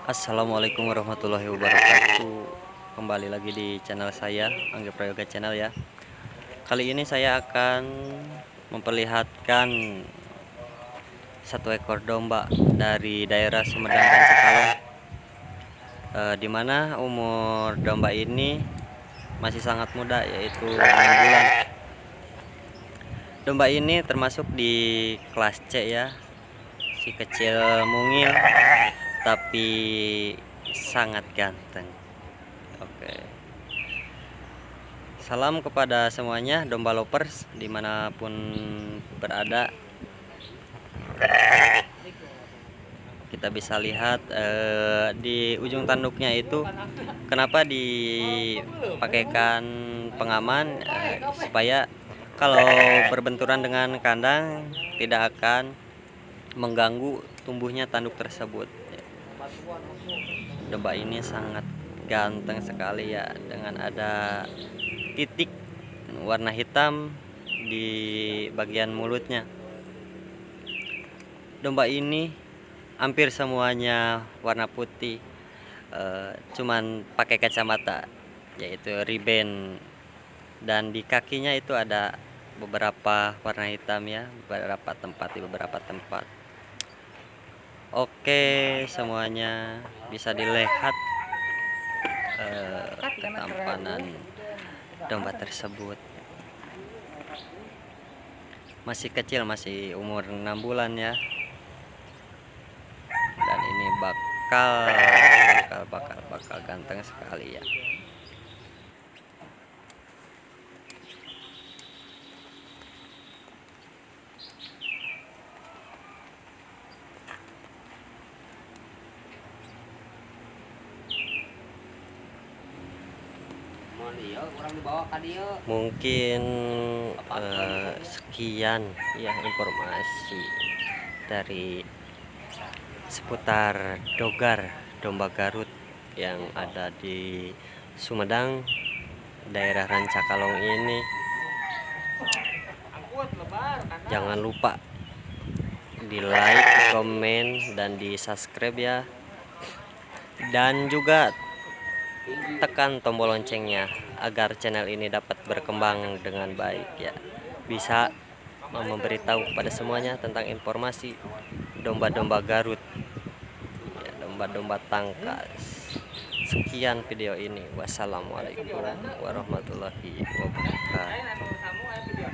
Assalamualaikum warahmatullahi wabarakatuh. Kembali lagi di channel saya, Angga Prayoga Channel ya. Kali ini saya akan memperlihatkan satu ekor domba dari daerah Sumedang dan Cikalong, di mana umur domba ini masih sangat muda, yaitu 6 bulan. Domba ini termasuk di kelas C ya, si kecil mungil tapi sangat ganteng. Oke. Salam kepada semuanya domba lovers dimanapun berada. Kita bisa lihat di ujung tanduknya itu kenapa dipakaikan pengaman, supaya kalau berbenturan dengan kandang tidak akan mengganggu tumbuhnya tanduk tersebut. Domba ini sangat ganteng sekali ya, dengan ada titik warna hitam di bagian mulutnya. Domba ini hampir semuanya warna putih, cuman pakai kacamata yaitu ribbon, dan di kakinya itu ada beberapa warna hitam ya, di beberapa tempat. Oke, semuanya bisa dilihat tampanan domba tersebut. Masih kecil, masih umur 6 bulan ya. Dan ini bakal ganteng sekali ya. Mungkin sekian ya informasi dari seputar Dogar, domba Garut yang ada di Sumedang, daerah Rancakalong ini. Jangan lupa di like, komen, dan di subscribe ya, dan juga tekan tombol loncengnya agar channel ini dapat berkembang dengan baik ya. Bisa memberitahu kepada semuanya tentang informasi domba-domba Garut ya, domba-domba tangkas. Sekian video ini. Wassalamualaikum warahmatullahi wabarakatuh.